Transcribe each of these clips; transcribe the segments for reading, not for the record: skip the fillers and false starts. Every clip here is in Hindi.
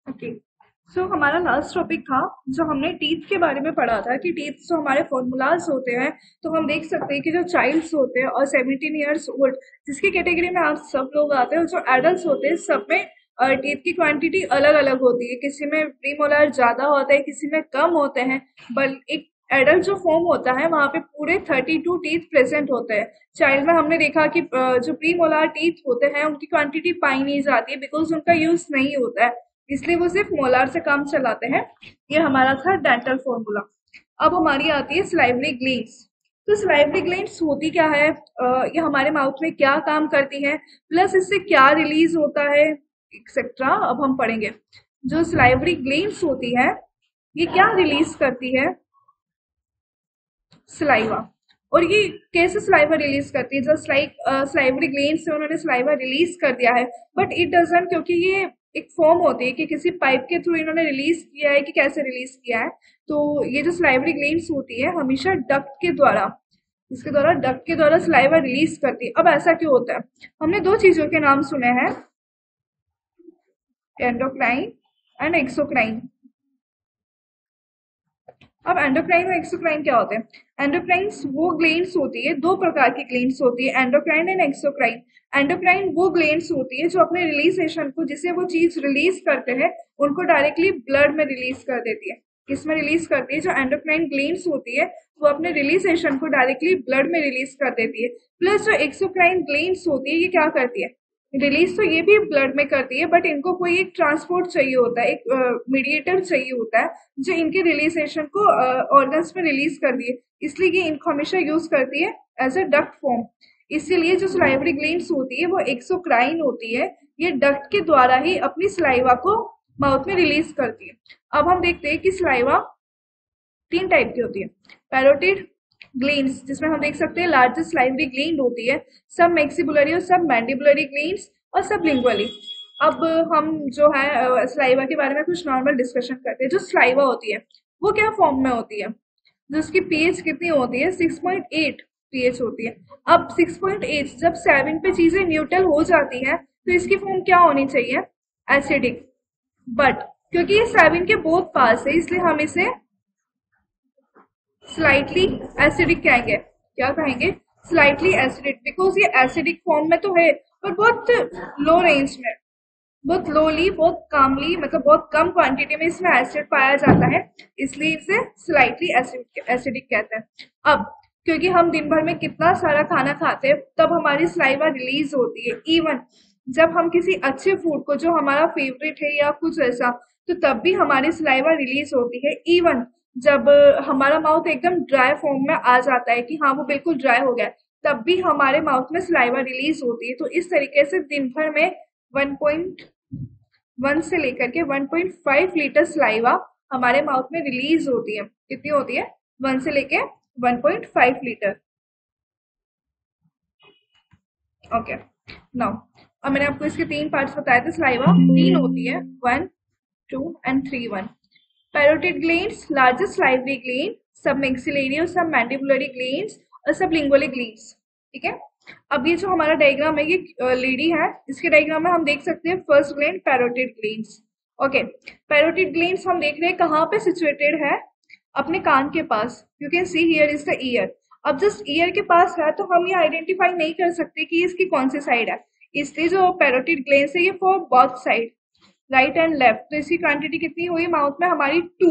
ओके। सो हमारा लास्ट टॉपिक था जो हमने टीथ के बारे में पढ़ा था कि टीथ जो हमारे फॉर्मूलाज होते हैं। तो हम देख सकते हैं कि जो चाइल्ड्स होते हैं और 17 ईयर्स ओल्ड जिसकी कैटेगरी में आप सब लोग आते हैं, और जो एडल्ट होते हैं सब में टीथ की क्वांटिटी अलग अलग होती है। किसी में प्रीमोलार ज्यादा होता है, किसी में कम होते हैं। बल एक एडल्ट जो फॉर्म होता है वहां पे पूरे 32 टीथ प्रेजेंट होते हैं। चाइल्ड में हमने देखा कि जो प्रीमोलार टीथ होते हैं उनकी क्वांटिटी पाई नहीं जाती है बिकॉज उनका यूज नहीं होता है, इसलिए वो सिर्फ मोलार से काम चलाते हैं। ये हमारा था डेंटल फॉर्मूला। अब हमारी आती है स्लाइवरी ग्लैंड्स। तो स्लाइवरी ग्लैंड्स होती क्या है, ये हमारे माउथ में क्या काम करती है, प्लस इससे क्या रिलीज होता है, एक्सेट्रा अब हम पढ़ेंगे। जो स्लाइवरी ग्लैंड्स होती है ये क्या रिलीज करती है, सलाइवा। और ये कैसे सलाइवा रिलीज करती है, जस्ट लाइक स्लाइवरी ग्लैंड से उन्होंने सलाइवा रिलीज कर दिया है, बट इट डजंट, क्योंकि ये एक फॉर्म होती है कि किसी पाइप के थ्रू इन्होंने रिलीज किया है कि कैसे रिलीज किया है। तो ये जो स्लाइवरी ग्लैंड्स होती है हमेशा डक्ट के द्वारा, इसके द्वारा डक्ट के द्वारा सलाइवा रिलीज करती है। अब ऐसा क्यों होता है, हमने दो चीजों के नाम सुने हैं, एंडोक्राइन एंड एक्सोक्राइन। अब एंडोक्राइन और एक्सोक्राइन क्या होते हैं। एंडोक्राइन्स वो ग्लैंड्स होती है, दो प्रकार की ग्लैंड्स होती है, एंडोक्राइन एंड एक्सोक्राइन। एंडोक्राइन वो ग्लैंड्स होती है जो अपने रिलीजेशन को, जिसे वो चीज रिलीज करते हैं, उनको डायरेक्टली ब्लड में रिलीज कर देती है। किसमें रिलीज करती है, जो एंडोक्राइन ग्लैंड्स होती है वो अपने रिलीजेशन को डायरेक्टली ब्लड में रिलीज कर देती है। प्लस जो एक्सोक्राइन ग्लैंड्स होती है ये क्या करती है, रिलीज तो ये भी ब्लड में करती है, बट इनको कोई एक ट्रांसपोर्ट चाहिए होता है, एक मीडिएटर चाहिए होता है जो इनके रिलीजेशन को ऑर्गन्स में रिलीज कर दिए, इसलिए ये इनको हमेशा यूज करती है एज अ डक्ट फॉर्म। इसीलिए जो सलाइवरी ग्लैंड्स होती है वो एक्सोक्राइन होती है, ये डक्ट के द्वारा ही अपनी सलाइवा को माउथ में रिलीज करती है। अब हम देखते हैं कि सलाइवा तीन टाइप की होती है। पैरोटिड ग्लैंड्स, जिसमें हम देख सकते हैं लार्जेस्ट सलाइवरी ग्लैंड होती है, सब मैक्सिबुलरी और सब मैंडिबुलरी ग्लैंड्स और सब लिंगुअली। अब हम जो है सलाइवा के बारे में कुछ नॉर्मल डिस्कशन करते हैं। जो सलाइवा होती है वो क्या फॉर्म में होती है, जो उसकी पीएच कितनी होती है, 6.8 पीएच होती है। अब 6.8 जब 7 पे चीजें न्यूट्रल हो जाती है तो इसकी फॉर्म क्या होनी चाहिए, एसिडिक। बट क्योंकि ये 7 के बहुत पास है इसलिए हम इसे स्लाइटली एसिडिक कहेंगे। क्या कहेंगे, स्लाइटली एसिडिक, बिकॉज ये एसिडिक फॉर्म में तो है पर बहुत लो रेंज में, बहुत लोली, बहुत कामली, मतलब बहुत कम क्वांटिटी में इसमें एसिड पाया जाता है, इसलिए इसे स्लाइटली एसिडिक कहते हैं। अब क्योंकि हम दिन भर में कितना सारा खाना खाते हैं तब हमारी सलाइवा रिलीज होती है। इवन जब हम किसी अच्छे फूड को जो हमारा फेवरेट है या कुछ ऐसा, तो तब भी हमारी सलाइवा रिलीज होती है। इवन जब हमारा माउथ एकदम ड्राई फॉर्म में आ जाता है कि हाँ वो बिल्कुल ड्राई हो गया, तब भी हमारे माउथ में सलाइवा रिलीज होती है। तो इस तरीके से दिन भर में 1.1 से लेकर के 1.5 लीटर सलाइवा हमारे माउथ में रिलीज होती है। कितनी होती है, 1 से लेके 1.5 लीटर। ओके, नाउ अब मैंने आपको इसके तीन पार्ट्स बताए थे। सलाइवा तीन होती है, 1, 2 and 3 1। Parotid glands, largest salivary gland, सब मैक्सिलरी और सब मैंडिबुलरी ग्लैंड्स और सब लिंगुअली ग्लैंड्स। ठीक है। अब ये जो हमारा डायग्राम है ये लेडी है, इसके डायग्राम में हम देख सकते हैं first gland parotid glands. Okay, parotid glands हम देख रहे हैं कहाँ पे सिचुएटेड है, अपने कान के पास। You can see here is the ear. अब जस्ट ईयर के पास है तो हम ये आइडेंटिफाई नहीं कर सकते कि इसकी कौन सी साइड है, इसलिए जो पैरोटिड ग्लैंड्स है ये for both side, right and left. तो इसकी क्वांटिटी कितनी हुई माउथ में हमारी 2,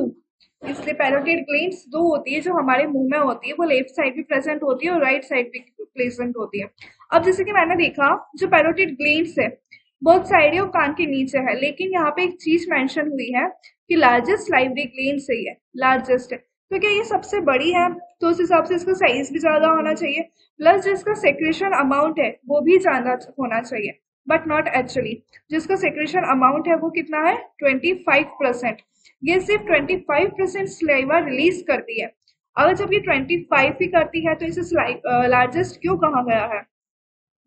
इसलिए पैरोटिड ग्लैंड्स दो होती है, जो हमारे मुंह में होती है वो लेफ्ट साइड भी प्रेजेंट होती है और राइट साइड भी प्रेजेंट होती है। अब जैसे कि मैंने देखा जो पैरोटिड ग्लैंड्स है बहुत साइड है और कान के नीचे है, लेकिन यहाँ पे एक चीज मेंशन हुई है कि लार्जेस्ट सलाइवरी ग्लैंड सही है, लार्जेस्ट है। तो क्या ये सबसे बड़ी है, तो उस हिसाब से इसका साइज भी ज्यादा होना चाहिए, प्लस जो इसका सेक्रेशन अमाउंट है वो भी ज्यादा होना चाहिए, बट नॉट एक्चुअली। जिसका सेक्रेशन अमाउंट है वो कितना है, 25%। ये सिर्फ 25% सलाइवा रिलीज करती है। अगर जब ये 25 ही करती है तो इसे लार्जेस्ट क्यों कहा गया है,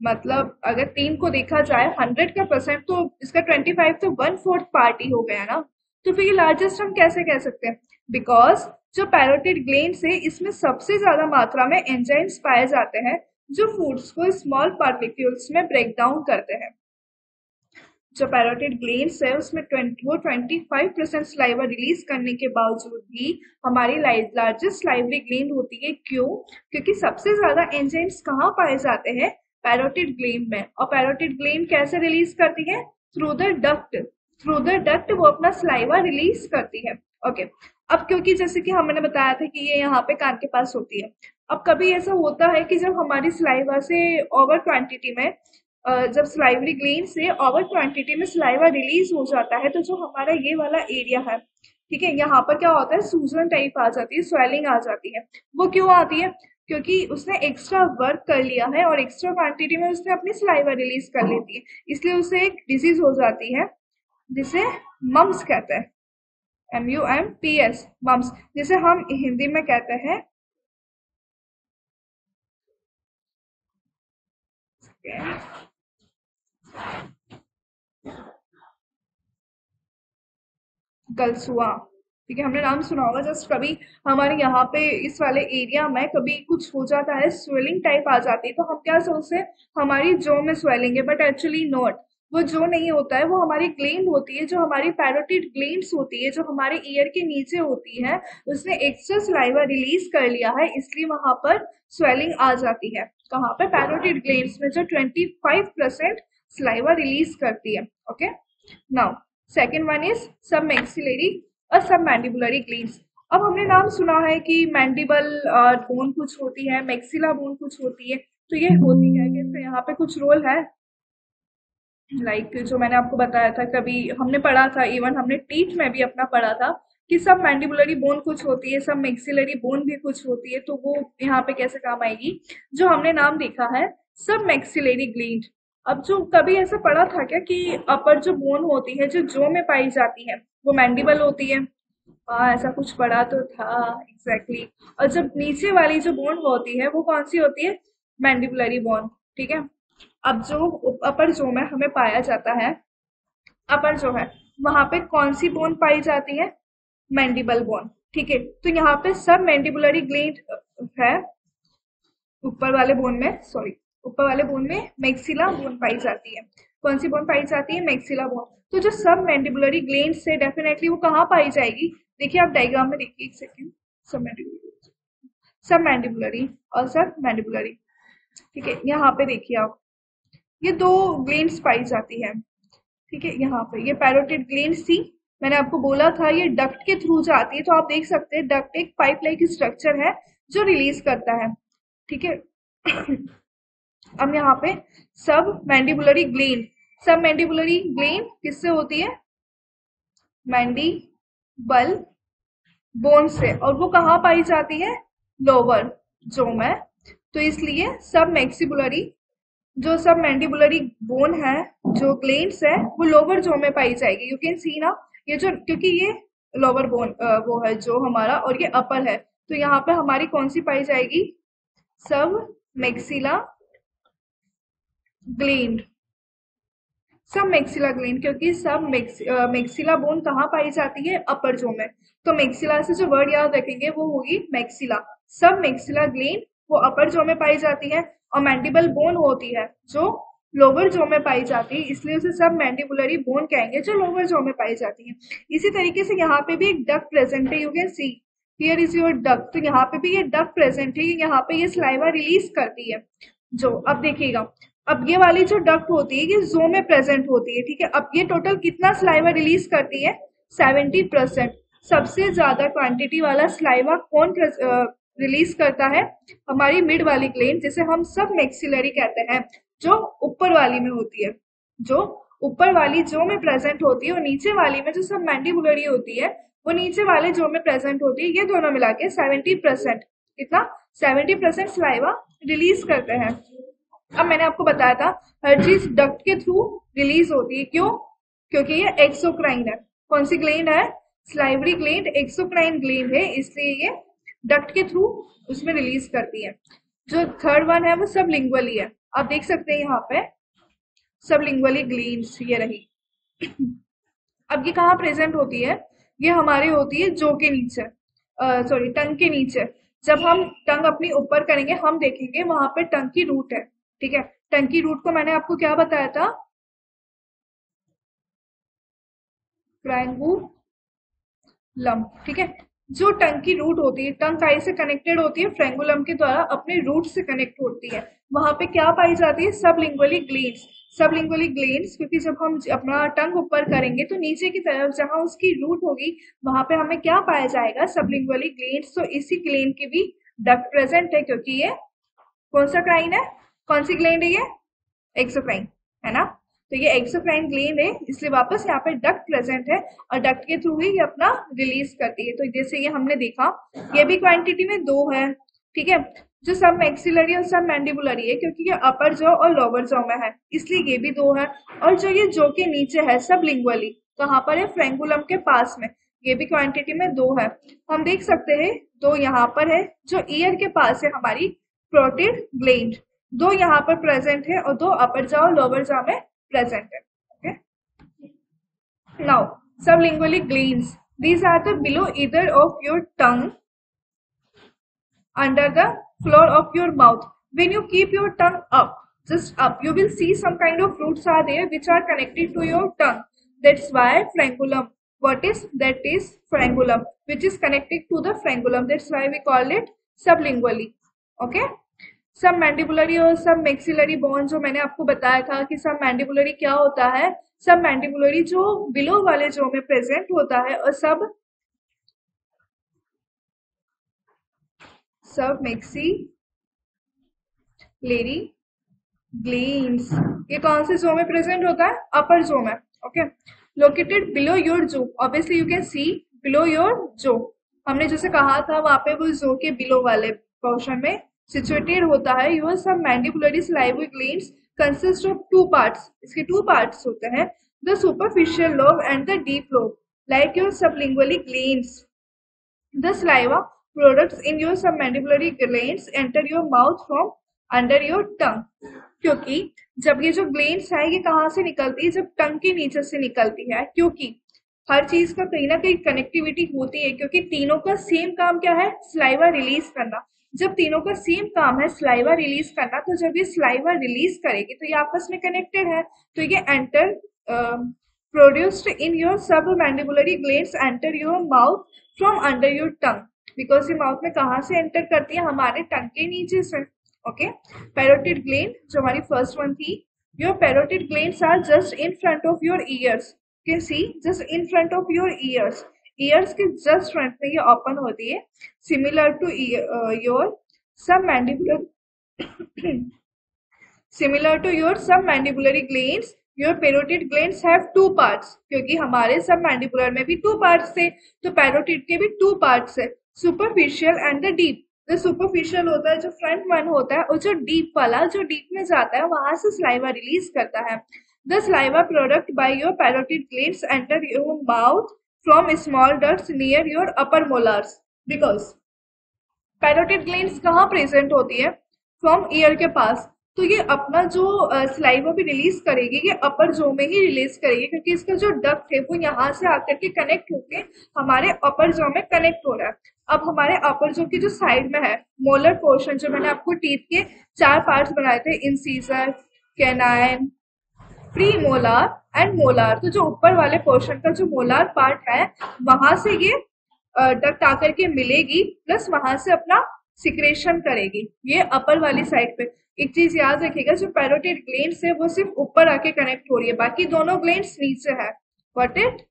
मतलब अगर 3 को देखा जाए 100 का परसेंट तो इसका 25 तो 1/4 पार्ट ही हो गया ना। तो फिर ये लार्जेस्ट हम कैसे कह सकते हैं, बिकॉज जो पैरोटिड ग्लैंड्स है इसमें सबसे ज्यादा मात्रा में एंजाइम्स पाए जाते हैं जो फूड्स को स्मॉल पार्टिकल्स में ब्रेक डाउन करते हैं। जो पैरोटिड ग्लैंड्स है उसमें 25% सलाइवा रिलीज करने के बावजूद भी हमारी लार्जेस्ट सलाइवरी ग्लैंड होती है। क्यों? क्योंकि सबसे ज्यादा एंजाइम्स कहाँ पाए जाते हैं? पैरोटिड ग्लैंड में। और पैरोटिड ग्लैंड कैसे रिलीज करती है? Through the duct. Through the duct वो अपना सलाइवा रिलीज करती है। ओके। अब क्योंकि जैसे कि हमने बताया था कि ये यहाँ पे कान के पास होती है। अब कभी ऐसा होता है कि जब हमारी सलाइवा से ओवर क्वांटिटी में जब सलाइवरी ग्लैंड से ओवर क्वांटिटी में सलाइवा रिलीज हो जाता है तो जो हमारा ये वाला एरिया है, ठीक है, यहाँ पर क्या होता है? सूजन टाइप आ जाती है, स्वेलिंग आ जाती है। वो क्यों आती है? क्योंकि उसने एक्स्ट्रा वर्क कर लिया है और एक्स्ट्रा क्वांटिटी में उसने अपनी सलाइवा रिलीज कर लेती है, इसलिए उसे एक डिजीज हो जाती है जिसे मम्स कहते हैं। MUMPS, मम्स, जिसे हम हिंदी में कहते हैं गलसुआ। ठीक है, हमने नाम सुना होगा। जस्ट कभी हमारे यहाँ पे इस वाले एरिया में कभी कुछ हो जाता है, स्वेलिंग टाइप आ जाती है, तो हम क्या सोचते हैं हमारी जो में स्वेलिंग है, बट एक्चुअली नॉट। वो जो नहीं होता है, वो हमारी ग्लैंड होती है, जो हमारी पैरोटिड ग्लैंड्स होती है, जो हमारे ईयर के नीचे होती है। उसने एक्स्ट्रा सलाइवा रिलीज कर लिया है, इसलिए वहां पर स्वेलिंग आ जाती है। कहाँ पे? पैरोटिड ग्लैंड्स में, जो 25% सलाइवा रिलीज करती है। Okay, now second one is सब मैक्सिलरी और सब मैंडिबुलरी ग्लैंड्स। अब हमने नाम सुना है कि मैंडिबल बोन कुछ होती है, मैक्सिला बोन कुछ होती है, तो ये होती है कि इसका यहाँ पे कुछ रोल है? लाइक जो मैंने आपको बताया था, कभी हमने पढ़ा था, इवन हमने टीथ में भी अपना पढ़ा था कि सब मैंडिबुलरी बोन कुछ होती है, सब मैक्सिलरी बोन भी कुछ होती है, तो वो यहाँ पे कैसे काम आएगी? जो हमने नाम देखा है सब मैक्सिलरी ग्लैंड। अब जो कभी ऐसा पढ़ा था क्या कि अपर जो बोन होती है, जो में पाई जाती है, वो मैंडिबल होती है? हाँ, ऐसा कुछ पढ़ा तो था, एग्जैक्टली। और जब नीचे वाली जो बोन होती है वो कौन सी होती है? मैंडिबुलरी बोन। ठीक है। अब जो अपर जो में हमें पाया जाता है, अपर जो है, वहां पे कौन सी बोन पाई जाती है? Mandible bone. ठीक है, तो यहाँ पे सब मैंडिबुलरी ग्लैंड है। ऊपर वाले बोन में, सॉरी, ऊपर वाले बोन में मैक्सिला बोन पाई जाती है। कौन सी बोन पाई जाती है? Maxilla bone. तो जो सब मैंडिबुलरी ग्लैंड से डेफिनेटली वो कहाँ पाई जाएगी? देखिए, आप डायग्राम में देखिए, एक सेकेंड। सब मैंडिबुलरी, सब मैंडिबुलरी और सब मैंडिबुलरी। ठीक है, यहाँ पे देखिए आप, ये दो ग्लैंड्स पाई जाती है। ठीक है, यहाँ पे ये पैरोटिड ग्लैंड्स थी। मैंने आपको बोला था ये डक्ट के थ्रू जाती है, तो आप देख सकते हैं डक्ट एक पाइप लाइक स्ट्रक्चर है जो रिलीज करता है। ठीक है। अब यहाँ पे सब मैंडिबुलरी ग्लैंड, सब मैंडिबुलरी ग्लैंड किससे होती है? मैंडिबल बोन से, और वो कहाँ पाई जाती है? लोअर जो में। तो इसलिए सब मैक्सिबुलरी, जो सब मैंडिबुलरी बोन है, जो ग्लैंड्स है, वो लोअर जो में पाई जाएगी। यू कैन सी ना, ये जो, क्योंकि ये लोअर बोन वो है जो हमारा, और ये अपर है, तो यहाँ पे हमारी कौन सी पाई जाएगी? सब मैक्सिला ग्लैंड। सब मैक्सिला ग्लैंड, क्योंकि सब मैक्सिला बोन कहाँ पाई जाती है? अपर जो में। तो मैक्सिला से जो वर्ड याद रखेंगे वो होगी मैक्सिला। सब मैक्सिला ग्लैंड वो अपर जो में पाई जाती है, और मैंडिबल बोन होती है जो लोअर जो में पाई जाती है, इसलिए उसे सब मैंडिबुलरी बोन कहेंगे जो लोअर जो में पाई जाती है। इसी तरीके से यहाँ पे भी एक डक प्रेजेंट है, you can see here is your duck. तो यहाँ पे भी ये डक प्रेजेंट है, यहाँ पे ये सलाइवा रिलीज करती है। जो अब देखिएगा, अब ये वाली जो डक्ट होती है ये जो में प्रेजेंट होती है। ठीक है, अब ये टोटल कितना सलाइवा रिलीज करती है? 70%। सबसे ज्यादा क्वांटिटी वाला सलाइवा कौन रिलीज करता है? हमारी मिड वाली ग्लैंड, जिसे हम सब मैक्सिलरी कहते हैं, जो ऊपर वाली में होती है। जो ऊपर वाली जो में प्रेजेंट होती है, और नीचे वाली में जो सब मैंडिबुलरी होती है, वो नीचे वाले जो में प्रेजेंट होती है। ये दोनों मिला के 70%, कितना? 70% सलाइवा रिलीज करते हैं। अब मैंने आपको बताया था हर चीज डक्ट के थ्रू रिलीज होती है। क्यों? क्योंकि ये एक्सोक्राइन है। कौन सी ग्लैंड है? स्लाइवरी ग्लैंड एक्सोक्राइन ग्लैंड है, इसलिए ये डक्ट के थ्रू उसमें रिलीज करती है। जो थर्ड वन है वो सब लिंगुअली है। आप देख सकते हैं यहाँ पे सब लिंगुअली ग्लैंड्स ये रही। अब ये कहाँ प्रेजेंट होती है? ये हमारे होती है जो के नीचे, सॉरी, टंग के नीचे। जब हम टंग अपनी ऊपर करेंगे, हम देखेंगे वहां पे टंग की रूट है। ठीक है, टंग की रूट को मैंने आपको क्या बताया था? फ्रैंगुलम, ठीक है। जो टंग की रूट होती है, टंग आई से कनेक्टेड होती है, फ्रैंगुलम के द्वारा अपने रूट से कनेक्ट होती है। वहां पे क्या पाई जाती है? सबलिंगुअली ग्लेंड्स। सबलिंगुअली ग्लेंड्स, क्योंकि जब हम अपना टंग ऊपर करेंगे तो नीचे की तरफ जहां उसकी रूट होगी वहां पे हमें क्या पाया जाएगा? सबलिंगुअली ग्लेंड्स। तो इसी ग्लेंड की भी डक्ट प्रेजेंट है, क्योंकि ये कौन सा क्राइन है? कौन सी ग्लैंड है ये? एक्सोक्राइन, है ना। तो ये एक्सोक्राइन ग्लैंड है, इसलिए वापस यहाँ पे डक्ट प्रेजेंट है और डक्ट के थ्रू ही ये अपना रिलीज करती है। तो जैसे ये हमने देखा, ये भी क्वांटिटी में दो है, ठीक है। जो सब मैक्सिलरी और सब मैंडिबुलरी है, क्योंकि ये अपर जॉ और लोअर जॉ में है, इसलिए ये भी दो है। और जो ये जॉ के नीचे है सब लिंगुअली, कहाँ पर है? फ्रैंगुलम के पास में, ये भी क्वांटिटी में दो है। हम देख सकते हैं दो यहाँ पर है, जो ईयर के पास है हमारी प्रोटेड ग्लैंड, दो यहाँ पर प्रेजेंट है और दो अपर जॉ और लोअर जॉ में प्रेजेंट है। Okay, now sublingually glands, these are the below either of your tongue under the floor of your mouth. When you keep your tongue up, just up, you will see some kind of roots are there which are connected to your tongue. That's why frangulum, what is that? Is frangulum which is connected to the frangulum, that's why we call it sublingually. Okay, सब मैंडिबुलरी और सब मैक्सिलरी बोन, जो मैंने आपको बताया था कि सब मैंडिबुलरी क्या होता है, सब मैंडिबुलरी जो बिलो वाले जो में प्रेजेंट होता है, और सब मैक्सिलरी ग्लैंड्स ये कौन से जो में प्रेजेंट होता है? अपर जो में। ओके, लोकेटेड बिलो योर जो, obviously you can C below your जो, हमने जैसे कहा था वहां पे वो जो के बिलो वाले पोर्शन में सिचुएटेड होता है। योर सब submandibulary salivary glands consist of two parts, इसके टू पार्ट्स होते हैं, the superficial lobe and the deep lobe, like your sublingually glands. The saliva products in your submandibular glands enter your mouth from under your tongue. क्योंकि जब ये जो ग्लैंड्स है ये कहाँ से निकलती है? जब टंग के नीचे से निकलती है, क्योंकि हर चीज का कहीं ना कहीं कनेक्टिविटी होती है, क्योंकि तीनों का सेम काम क्या है? सलाइवा रिलीज करना। जब तीनों का सेम काम है सलाइवा रिलीज करना, तो जब ये सलाइवा रिलीज करेगी तो ये आपस में कनेक्टेड है, तो ये enter produced in your submandibular glands enter your mouth from under your tongue, because ये माउथ में कहाँ से एंटर करती है? हमारे टंग के नीचे से। ओके, पैरोटिड ग्लैंड जो हमारी फर्स्ट वन थी, your parotid glands are just in front of your ears, can see just in front of your ears, ears के जस्ट फ्रंट में ये ओपन होती है, similar to your submandibular similar to your submandibulary glands. Your parotid glands have two parts, क्योंकि हमारे सब मैंडिबुलर में भी टू पार्ट्स थे, तो पैरोटिड के भी टू पार्ट्स है, सुपरफिशियल एंड द डीप। जो सुपरफिशियल होता है जो फ्रंट वन होता है, और जो डीप वाला जो डीप में जाता है वहां से सलाइवा रिलीज करता है। The saliva product by your parotid glands enter your mouth from small ducts near your upper molars, because parotid glands कहाँ प्रेजेंट होती है? फ्रॉम ईयर के पास, तो ये अपना जो सलाइवा भी रिलीज करेगी ये अपर जो में ही रिलीज करेगी, क्योंकि इसका जो डक्ट है वो यहाँ से आकर के कनेक्ट होके हमारे अपर जो में कनेक्ट हो रहा है। अब हमारे अपर जो की जो साइड में है मोलर पोर्शन, जो मैंने आपको टीथ के चार पार्ट्स बनाए थे, incisor, canine, pre molar and molar, तो जो ऊपर वाले पोर्शन का जो मोलार पार्ट है वहां से ये डक्ट आकर के मिलेगी, प्लस वहां से अपना सिक्रेशन करेगी, ये अपर वाली साइड पे। एक चीज याद रखिएगा, जो पैरोटिड ग्लैंड्स है वो सिर्फ ऊपर आके कनेक्ट हो रही है, बाकी दोनों ग्लैंड्स नीचे है। What it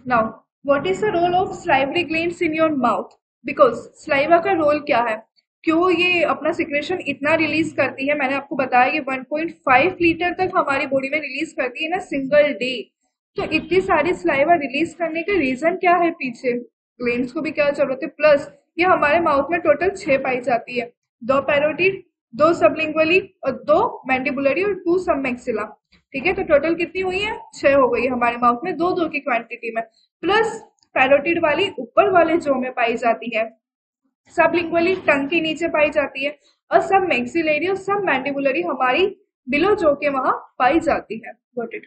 now, what is the role of salivary glands in your mouth? Because saliva का रोल क्या है, क्यों ये अपना सिक्रेशन इतना रिलीज करती है? मैंने आपको बताया कि 1.5 लीटर तक हमारी बॉडी में रिलीज करती है ना सिंगल डे। तो इतनी सारी सलाइवा रिलीज करने का रीजन क्या है? पीछे ग्लैंड्स को भी क्या जरूरत है? प्लस ये हमारे माउथ में टोटल 6 पाई जाती है, 2 पैरोटिड, 2 सबलिंगुअली और 2 मैंडिबुलरी और 2 सब मैक्सिला। ठीक है, तो टोटल कितनी हुई है? 6 हो गई हमारे माउथ में, 2 की क्वांटिटी में, प्लस पैरोटिड वाली ऊपर वाले जो में पाई जाती है, सबलिंगुअली टंग के नीचे पाई जाती है, और सब मैक्सिलरी और सब मैंडिबुलरी हमारी बिलो जो के वहां पाई जाती है। Got it?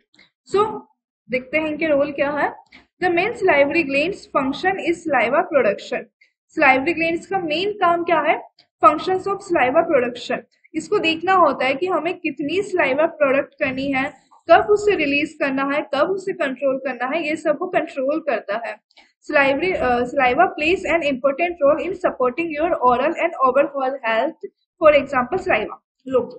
सो देखते हैं इनके रोल क्या है। The main salivary glands function is saliva production. Salivary glands का मेन काम क्या है? Functions of saliva production. इसको देखना होता है कि हमें कितनी सलाइवा प्रोडक्ट करनी है, कब उसे रिलीज करना है, कब उसे कंट्रोल करना है, ये सब वो कंट्रोल करता है। Saliva plays an important role in supporting your oral and overall health. For example, saliva. Look,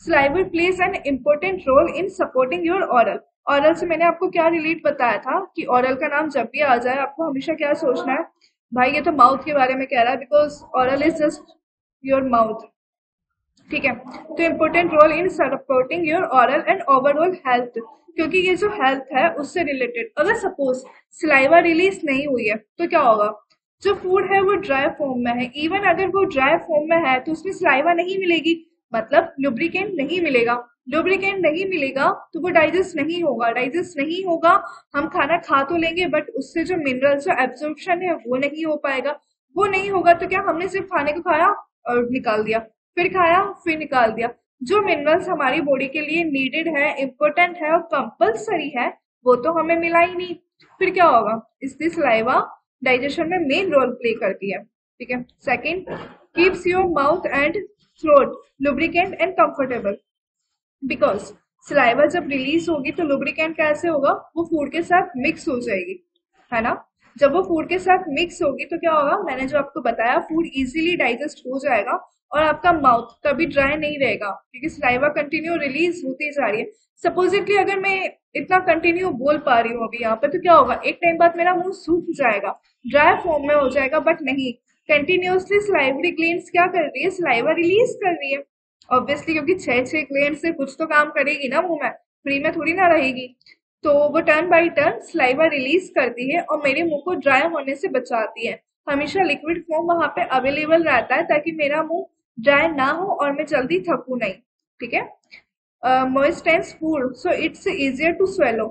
saliva plays an important role in supporting your oral. oral से मैंने आपको क्या रिलेट बताया था कि oral का नाम जब भी आ जाए आपको हमेशा क्या सोचना है, भाई ये तो माउथ के बारे में कह रहा है, because oral is just your mouth। ठीक है, तो important role in supporting your oral and overall health, क्योंकि ये जो हेल्थ है उससे रिलेटेड। अगर सपोज सलाइवा रिलीज नहीं हुई है तो क्या होगा, जो फूड है वो ड्राई फॉर्म में है, इवन अगर वो ड्राई फॉर्म में है तो उसमें सलाइवा नहीं मिलेगी, मतलब लुब्रिकेंट नहीं मिलेगा। लुब्रिकेंट नहीं मिलेगा तो वो डाइजेस्ट नहीं होगा, डाइजेस्ट नहीं होगा, हम खाना खा तो लेंगे बट उससे जो मिनरल्स जो एब्जॉर्प्शन है वो नहीं हो पाएगा। वो नहीं होगा तो क्या, हमने सिर्फ खाने को खाया और निकाल दिया, फिर खाया फिर निकाल दिया। जो मिनरल्स हमारी बॉडी के लिए नीडेड है, इम्पोर्टेंट है और कंपल्सरी है, वो तो हमें मिला ही नहीं। फिर क्या होगा, इसलिए सलाइवा डाइजेशन में मेन रोल प्ले करती है। ठीक है, second, keeps your mouth and throat lubricant and comfortable, because saliva जब रिलीज होगी तो लुब्रिकेंट कैसे होगा, वो फूड के साथ मिक्स हो जाएगी, है ना। जब वो फूड के साथ मिक्स होगी तो क्या होगा, मैंने जो आपको बताया, फूड इजीली डाइजेस्ट हो जाएगा और आपका माउथ कभी ड्राई नहीं रहेगा, क्योंकि सलाइवा कंटिन्यू रिलीज होती जा रही है। सपोजिटली अगर मैं इतना कंटिन्यू बोल पा रही हूँ अभी यहाँ पे, तो क्या होगा, एक टाइम बाद मेरा मुंह सूख जाएगा, ड्राई फॉर्म में हो जाएगा, बट नहीं, कंटिन्यूअसली सलाइवरी ग्लैंड्स क्या कर रही है, सलाइवा रिलीज कर रही है। ऑब्वियसली क्योंकि छह ग्लैंड से कुछ तो काम करेगी ना मुंह में, फ्री में थोड़ी ना रहेगी। तो वो turn by turn saliva release करती है और मेरे मुंह को ड्राई होने से बचाती है। हमेशा लिक्विड फॉर्म वहां पे अवेलेबल रहता है ताकि मेरा मुंह ड्राई ना हो और मैं जल्दी थकू नहीं। ठीक है, moistens food so it's easier to swallow.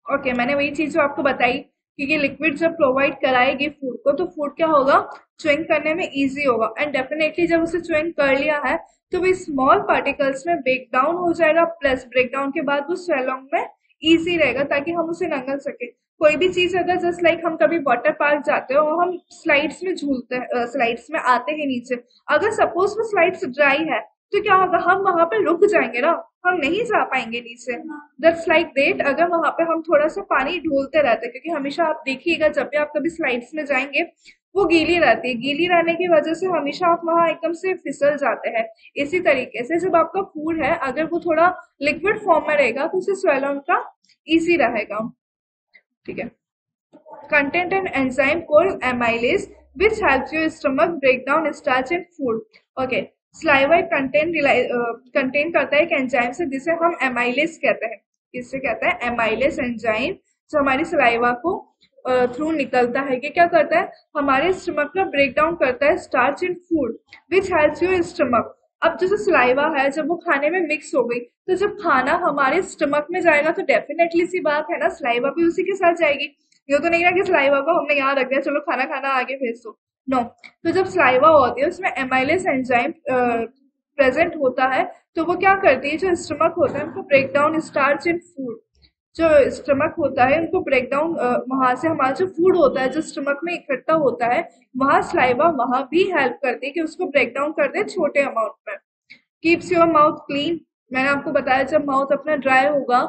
Okay, मैंने वही चीज जो आपको बताई, क्योंकि लिक्विड जब प्रोवाइड कराएगी फूड को तो फूड क्या होगा, च्युइंग करने में इजी होगा, एंड डेफिनेटली जब उसे च्युइंग कर लिया है तो वो स्मॉल पार्टिकल्स में ब्रेक डाउन हो जाएगा, प्लस ब्रेक डाउन के बाद वो स्वेलोंग में इजी रहेगा ताकि हम उसे नंगल सके। कोई भी चीज अगर जस्ट लाइक हम कभी वाटर पार्क जाते हो और हम स्लाइड्स में झूलते हैं, स्लाइड्स में आते हैं नीचे, अगर सपोज वो स्लाइड्स ड्राई है तो क्या होगा, हम वहां पे रुक जाएंगे ना, हम नहीं जा पाएंगे नीचे। दैट्स लाइक देट, अगर वहां पे हम थोड़ा सा पानी ढोलते रहते हैं, क्योंकि हमेशा आप देखिएगा जब भी आप कभी स्लाइड्स में जाएंगे वो गीली रहती है, गीली रहने की वजह से हमेशा आप वहां एकदम से फिसल जाते हैं। इसी तरीके से जब आपका फूड है अगर वो थोड़ा लिक्विड फॉर्म में रहेगा तो उसे स्वेलो का इजी रहेगा। ठीक है, content an enzyme called amylase which helps your stomach break down starch in food. Okay, saliva contain करता है एक एंजाइम से जिसे हम एमाइलेस कहते हैं। किससे कहते हैं, एमाइलेस एंजाइम, जो हमारी सलाइवा को थ्रू निकलता है। ये क्या करता है, हमारे स्टमक का ब्रेक डाउन करता है starch in food which helps your stomach. अब जैसे सलाइवा है जब वो खाने में मिक्स हो गई तो जब खाना हमारे स्टमक में जाएगा तो डेफिनेटली सी बात है ना, सलाइवा भी उसी के साथ जाएगी। ये तो नहीं ना कि सलाइवा को हमने यहाँ रख दिया चलो खाना खाना आगे भेज दो, नो। तो जब सलाइवा होती है उसमें एमाइलेस एंजाइम प्रेजेंट होता है, तो वो क्या करती है, जो स्टमक होता है उनको break down starch in food, जो स्टमक होता है उनको ब्रेक डाउन, वहां से हमारा जो फूड होता है जो स्टमक में इकट्ठा होता है वहां सलाइवा वहां भी हेल्प करती है कि उसको ब्रेक डाउन कर दे छोटे अमाउंट में। कीप्स योर माउथ क्लीन, मैंने आपको बताया जब माउथ अपना ड्राई होगा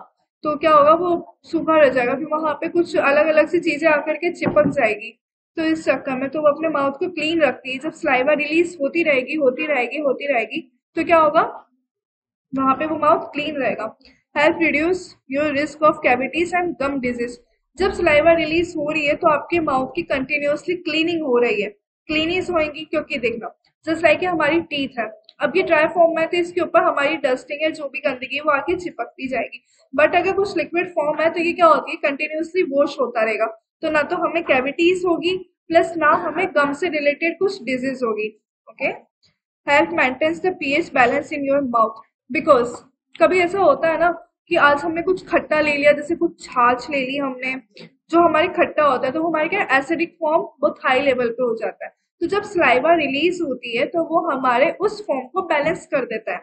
तो क्या होगा, वो सूखा रह जाएगा, फिर वहां पे कुछ अलग अलग सी चीजें आकर के चिपक जाएगी, तो इस चक्कर में तो वो अपने माउथ को क्लीन रखती है। जब सलाइवा रिलीज होती रहेगी होती रहेगी होती रहेगी तो क्या होगा, वहां पे वो माउथ क्लीन रहेगा। Help reduce your risk of cavities and gum disease, जब सलाइवा रिलीज हो रही है तो आपके माउथ की कंटिन्यूअसली क्लीनिंग हो रही है, क्लीनिंग होएगी, क्योंकि देखना जस्ट लाइक हमारी टीथ है, अब ये ड्राई फॉर्म में तो इसके ऊपर हमारी डस्टिंग है, जो भी गंदगी वो आके चिपकती जाएगी, बट अगर कुछ लिक्विड फॉर्म है तो ये क्या होगी, कंटिन्यूअसली वॉश होता रहेगा, तो ना तो हमें कैविटीज होगी प्लस ना हमें गम से रिलेटेड कुछ डिजीज होगी। Okay, help maintains the pH balance in your mouth, because कभी ऐसा होता है ना कि आज हमने कुछ खट्टा ले लिया, जैसे कुछ छाछ ले ली हमने, जो हमारे खट्टा होता है तो वो हमारे क्या एसिडिक फॉर्म बहुत हाई लेवल पे हो जाता है, तो जब सलाइवा रिलीज होती है तो वो हमारे उस फॉर्म को बैलेंस कर देता है।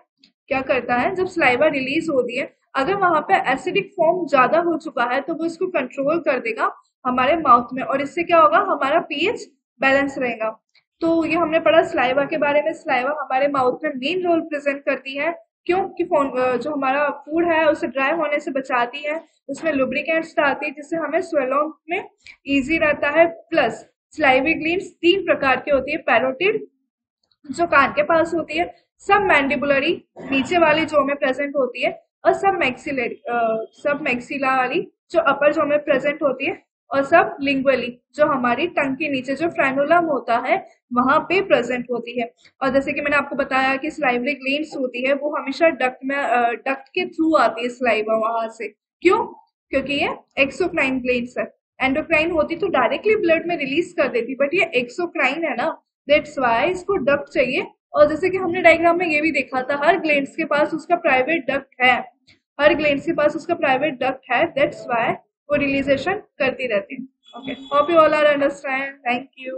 क्या करता है, जब सलाइवा रिलीज होती है अगर वहां पे एसिडिक फॉर्म ज्यादा हो चुका है तो वो इसको कंट्रोल कर देगा हमारे माउथ में, और इससे क्या होगा, हमारा पीएच बैलेंस रहेगा। तो ये हमने पढ़ा सलाइवा के बारे में, सलाइवा हमारे माउथ में मेन रोल प्रेजेंट करती है क्यों कि जो हमारा फूड है उसे ड्राई होने से बचाती है, उसमें लुब्रिकेंट्स डालती है जिससे हमें स्वेलो में इजी रहता है। प्लस स्लाइवी ग्लैंड्स 3 प्रकार की होती है, पैरोटिड जो कान के पास होती है, सब मैंडिबुलरी नीचे वाली जो में प्रेजेंट होती है, और सब मैक्सिला वाली जो अपर जो में प्रेजेंट होती है, और सब लिंगुअली जो हमारी टंग के नीचे जो फ्रेनुलम होता है वहां पे प्रेजेंट होती है। और जैसे कि मैंने आपको बताया कि स्लाइवरी ग्लैंड्स होती है वो हमेशा डक्ट के थ्रू आती है स्लाइवा वहां से। क्यों? क्योंकि ये एक्सोक्राइन ग्लैंड्स है। एंडोक्राइन होती तो डायरेक्टली ब्लड में रिलीज कर देती, बट ये एक्सोक्राइन है ना, दैट्स वाई इसको डक्ट चाहिए। और जैसे कि हमने डायग्राम में ये भी देखा था, हर ग्लैंड्स के पास उसका प्राइवेट डक्ट है, हर ग्लैंड्स के पास उसका प्राइवेट डक्ट है, दैट्स वाई वो रिलीजेशन करती रहती है। Okay, hope you all are understand, thank you.